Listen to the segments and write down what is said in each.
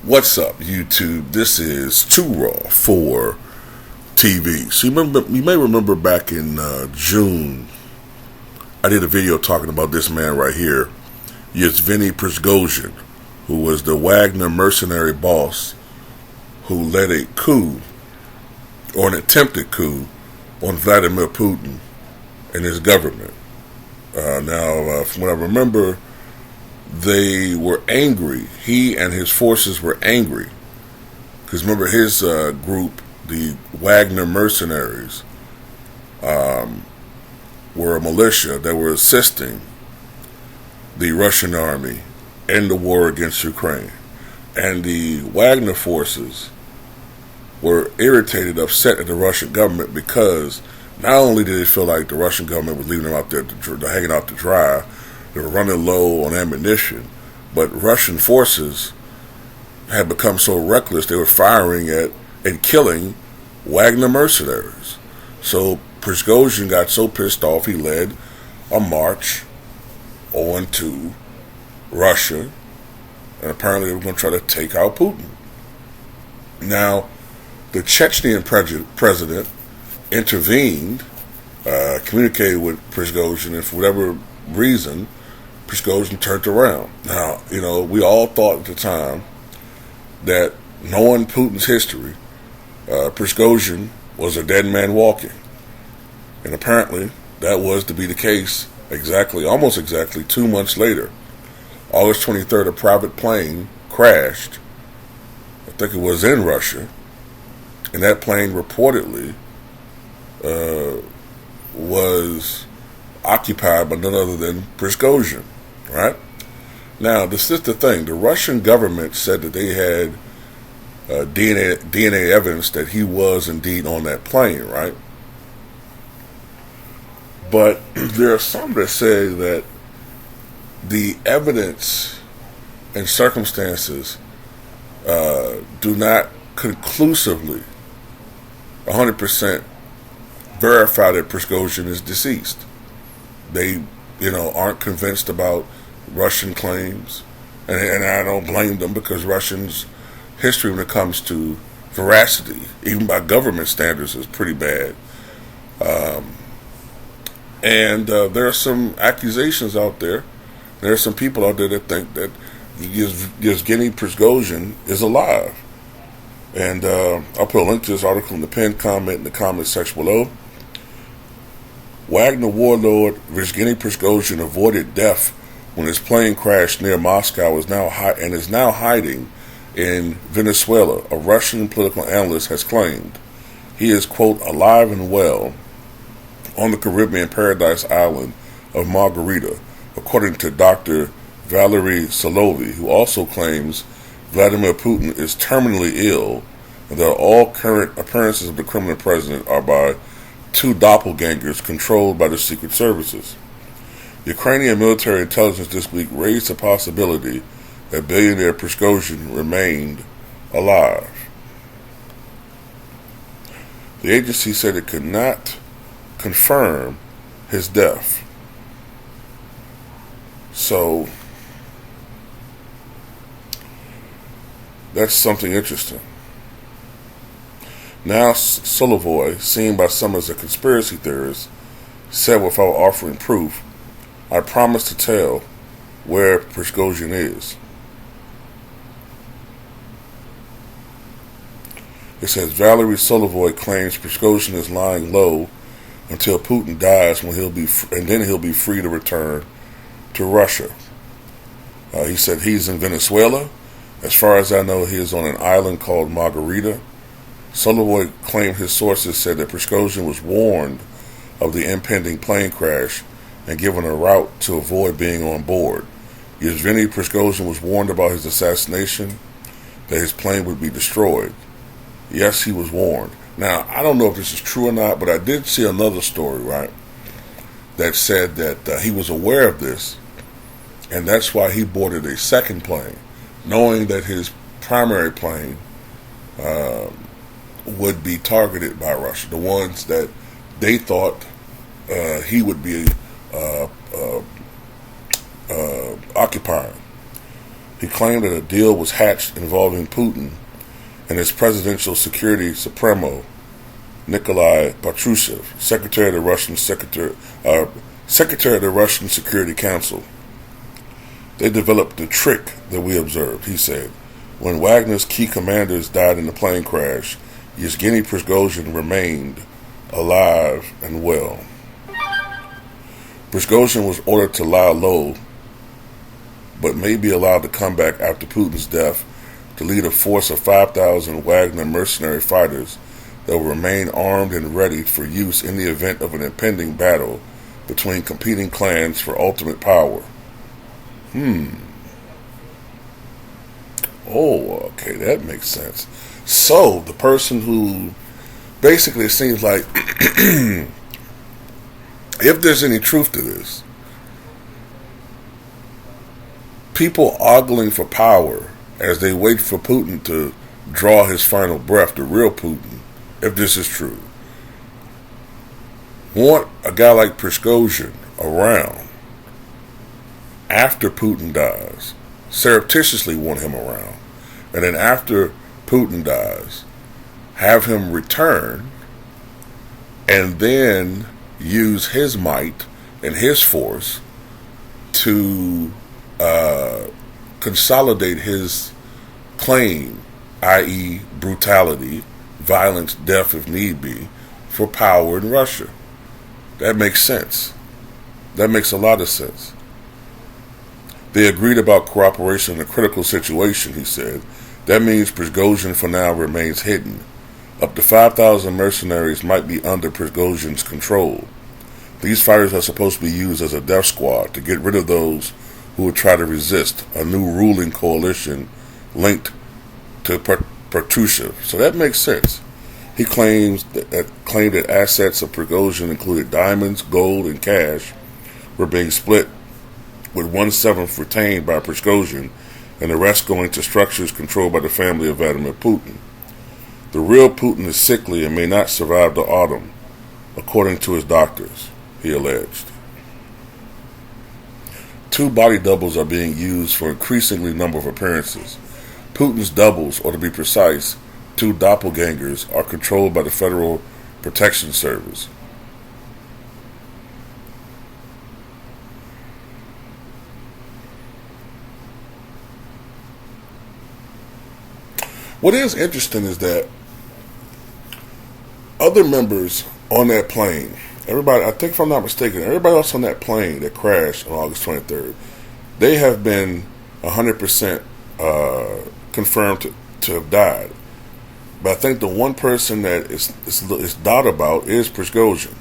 What's up, YouTube? This is Too Raw for TV. So you may remember back in June, I did a video talking about this man right here, Yevgeny Prigozhin, who was the Wagner mercenary boss who led a coup, or an attempted coup, on Vladimir Putin and his government. From what I remember, they were angry. He and his forces were angry. Because remember, his group, the Wagner mercenaries, were a militia that were assisting the Russian army in the war against Ukraine. And the Wagner forces were irritated, upset at the Russian government because not only did they feel like the Russian government was leaving them out there hanging out to dry, they were running low on ammunition, but Russian forces had become so reckless they were firing at and killing Wagner mercenaries. So Prigozhin got so pissed off he led a march on to Russia, and apparently they were going to try to take out Putin. Now, the Chechnyan president intervened, communicated with Prigozhin, and for whatever reason, Prigozhin turned around. Now, we all thought at the time that, knowing Putin's history, Prigozhin was a dead man walking. And apparently, that was to be the case almost exactly 2 months later. August 23rd, a private plane crashed. I think it was in Russia. And that plane reportedly was occupied by none other than Prigozhin, right? Now, this is the thing. The Russian government said that they had DNA evidence that he was indeed on that plane, right? But there are some that say that the evidence and circumstances do not conclusively 100% verify that Prigozhin is deceased. They, aren't convinced about Russian claims, and I don't blame them, because Russians' history when it comes to veracity, even by government standards, is pretty bad. And there are some accusations out there. There are some people out there that think that Yevgeny Prigozhin is alive. And I'll put a link to this article in the pinned comment in the comment section below. Wagner warlord Yevgeny Prigozhin avoided death when his plane crashed near Moscow is now hiding in Venezuela, a Russian political analyst has claimed. He is, quote, alive and well on the Caribbean paradise island of Margarita, according to Dr. Valery Solovey, who also claims Vladimir Putin is terminally ill, and that all current appearances of the criminal president are by two doppelgangers controlled by the secret services. Ukrainian military intelligence this week raised the possibility that billionaire Prigozhin remained alive. The agency said it could not confirm his death. So, that's something interesting. Now, Solovey, seen by some as a conspiracy theorist, said without offering proof, I promise to tell where Prigozhin is. It says Valery Solovey claims Prigozhin is lying low until Putin dies, when then he'll be free to return to Russia. He said he's in Venezuela. As far as I know, he is on an island called Margarita. Solovey claimed his sources said that Prigozhin was warned of the impending plane crash and given a route to avoid being on board. Yevgeny Prigozhin was warned about his assassination, that his plane would be destroyed. Yes, he was warned. Now, I don't know if this is true or not, but I did see another story, right, that said that he was aware of this, and that's why he boarded a second plane, knowing that his primary plane would be targeted by Russia, the ones that they thought he would be occupying. He claimed that a deal was hatched involving Putin and his presidential security supremo, Nikolai Patrushev, Secretary of the Russian Security Council. They developed the trick that we observed, he said. When Wagner's key commanders died in the plane crash, Yevgeny Prigozhin remained alive and well. Prigozhin was ordered to lie low, but may be allowed to come back after Putin's death to lead a force of 5,000 Wagner mercenary fighters that will remain armed and ready for use in the event of an impending battle between competing clans for ultimate power. Oh, okay, that makes sense. So, the person who basically it seems like, if there's any truth to this, people ogling for power as they wait for Putin to draw his final breath, the real Putin, if this is true, want a guy like Prigozhin around after Putin dies, surreptitiously want him around, and then after Putin dies, have him return and then use his might and his force to consolidate his claim, i.e. brutality, violence, death if need be, for power in Russia. That makes sense. That makes a lot of sense. They agreed about cooperation in a critical situation, he said. That means Prigozhin for now remains hidden. Up to 5,000 mercenaries might be under Prigozhin's control. These fighters are supposed to be used as a death squad to get rid of those who would try to resist a new ruling coalition linked to Patrushev. So that makes sense. He claimed that assets of Prigozhin included diamonds, gold, and cash were being split, with 1/7 retained by Prigozhin and the rest going to structures controlled by the family of Vladimir Putin. The real Putin is sickly and may not survive the autumn, according to his doctors, he alleged. 2 body doubles are being used for increasingly number of appearances. Putin's doubles, or to be precise, 2 doppelgangers, are controlled by the Federal Protection Service. What is interesting is that other members on that plane, everybody, I think if I'm not mistaken, everybody else on that plane that crashed on August 23rd, they have been 100% confirmed to have died. But I think the one person that is doubt about is Prigozhin.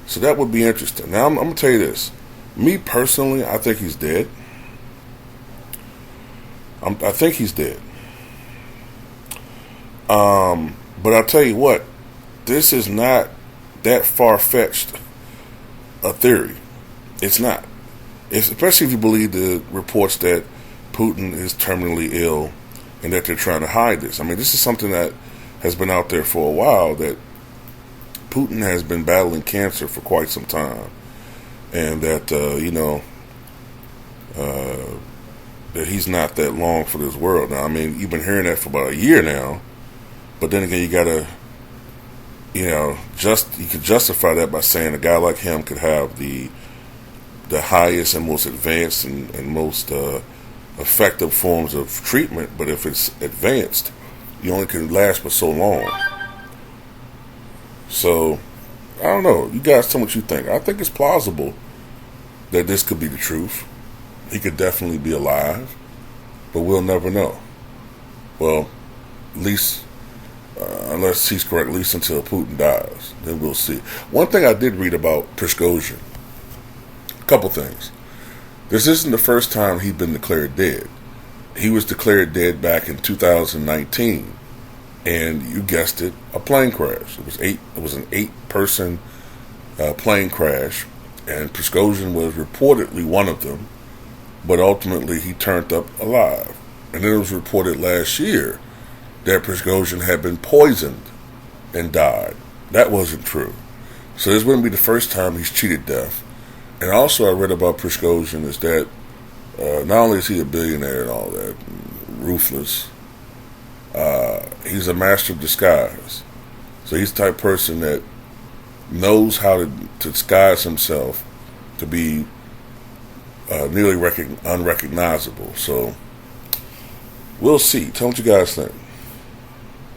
So that would be interesting. Now, I'm going to tell you this. Me personally, I think he's dead. I think he's dead. But I'll tell you what, this is not that far-fetched a theory. It's not. Especially if you believe the reports that Putin is terminally ill and that they're trying to hide this. I mean, this is something that has been out there for a while, that Putin has been battling cancer for quite some time. And that, that he's not that long for this world. Now, I mean, you've been hearing that for about a year now. But then again, you gotta, you could justify that by saying a guy like him could have the highest and most advanced and most effective forms of treatment. But if it's advanced, you only can last for so long. So, I don't know. You guys tell me what you think. I think it's plausible that this could be the truth. He could definitely be alive, but we'll never know. Well, at least... unless he's correct, at least until Putin dies. Then we'll see. One thing I did read about Prigozhin, a couple things. This isn't the first time he'd been declared dead. He was declared dead back in 2019, and you guessed it, a plane crash. It was an 8-person plane crash, and Prigozhin was reportedly one of them, but ultimately he turned up alive. And then it was reported last year that Prigozhin had been poisoned and died. That wasn't true. So this wouldn't be the first time he's cheated death. And also I read about Prigozhin is that Not only is he a billionaire and all that, ruthless, he's a master of disguise. So he's the type of person that knows how to disguise himself to be nearly unrecognizable. So we'll see. Tell me what you guys think.